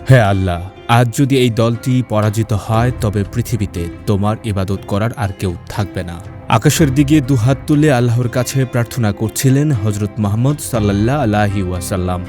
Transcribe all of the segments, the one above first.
হে আল্লাহ, আজ যদি এই দলটি পরাজিত হয় তবে পৃথিবীতে তোমার ইবাদত করার আর কেউ থাকবে না। আকাশের দিকে দুহাত তুলে আল্লাহর কাছে প্রার্থনা করছিলেন হযরত মুহাম্মদ সাল্লাল্লাহু আলাইহি ওয়াসাল্লাম।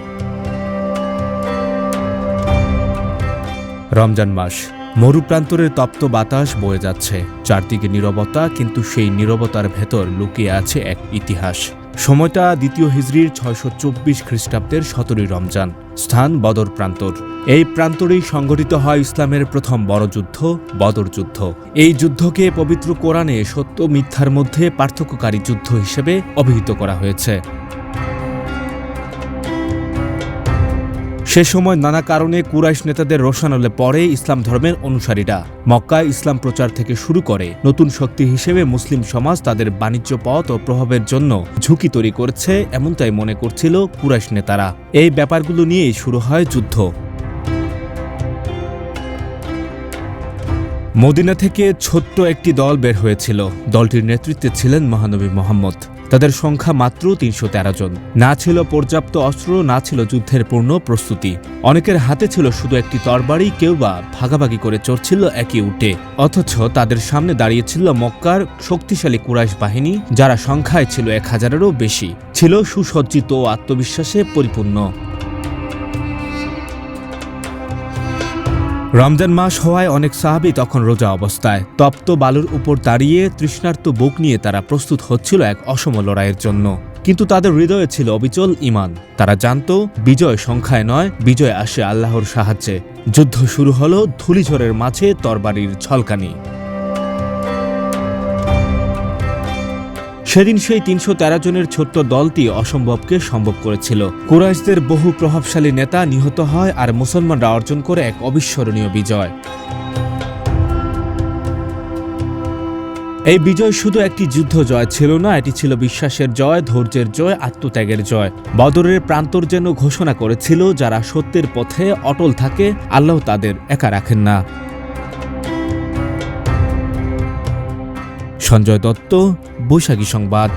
রমজান মাস, মরুপ্রান্তরের তপ্ত বাতাস বয়ে যাচ্ছে, চারদিকে নীরবতা, কিন্তু সেই নীরবতার ভেতর লুকিয়ে আছে এক ইতিহাস। সময়টা দ্বিতীয় হিজরির ৬২৪ খ্রিস্টাব্দের ১৭ই রমজান। স্থান বদর প্রান্তর। এই প্রান্তরেই সংঘটিত হয় ইসলামের প্রথম বড় যুদ্ধ, বদর যুদ্ধ। এই যুদ্ধকে পবিত্র কোরআনে সত্য মিথ্যার মধ্যে পার্থক্যকারী যুদ্ধ হিসেবে অভিহিত করা হয়েছে। সে সময় নানা কারণে কুরাইশ নেতাদের রোষানলে পড়ে ইসলাম ধর্মের অনুসারীরা। মক্কায় ইসলাম প্রচার থেকে শুরু করে নতুন শক্তি হিসেবে মুসলিম সমাজ তাদের বাণিজ্য পথ ও প্রভাবের জন্য ঝুঁকি তৈরি করছে, এমনটাই মনে করছিল কুরাইশ নেতারা। এই ব্যাপারগুলো নিয়েই শুরু হয় যুদ্ধ। মদিনা থেকে ছোট্ট একটি দল বের হয়েছিল। দলটির নেতৃত্বে ছিলেন মহানবী মুহাম্মদ। তাদের সংখ্যা মাত্র ৩১৩ জন। না ছিল পর্যাপ্ত অস্ত্র, না ছিল যুদ্ধের পূর্ণ প্রস্তুতি। অনেকের হাতে ছিল শুধু একটি তরবারি, কেউ বা ভাগাভাগি করে চড়ছিল একই উটে। অথচ তাদের সামনে দাঁড়িয়েছিল মক্কার শক্তিশালী কুরাইশ বাহিনী, যারা সংখ্যায় ছিল ১,০০০-এরও বেশি, ছিল সুসজ্জিত ও আত্মবিশ্বাসে পরিপূর্ণ। রমজান মাস হওয়ায় অনেক সাহাবী তখন রোজা অবস্থায়। তপ্ত বালুর উপর দাঁড়িয়ে তৃষ্ণার্ত বুক নিয়ে তারা প্রস্তুত হচ্ছিল এক অসম লড়াইয়ের জন্য। কিন্তু তাদের হৃদয়ে ছিল অবিচল ঈমান। তারা জানত বিজয় সংখ্যায় নয়, বিজয় আসে আল্লাহর সাহায্যে। যুদ্ধ শুরু হলো ধূলিঝড়ের মাঝে তরবারির ঝলকানি। সেদিন সেই ৩১৩ জনের ছোট্ট দলটি অসম্ভবকে সম্ভব করেছিল। কুরাইশদের বহু প্রভাবশালী নেতা নিহত হয় আর মুসলমানরা অর্জন করে এক অবিস্মরণীয় বিজয়। এই বিজয় শুধু একটি যুদ্ধ জয় ছিল না, এটি ছিল বিশ্বাসের জয়, ধৈর্যের জয়, আত্মত্যাগের জয়। বদরের প্রান্তর যেন ঘোষণা করেছিল, যারা সত্যের পথে অটল থাকে আল্লাহ তাদের একা রাখেন না। সঞ্জয় দত্ত, বৈশাখী সংবাদ।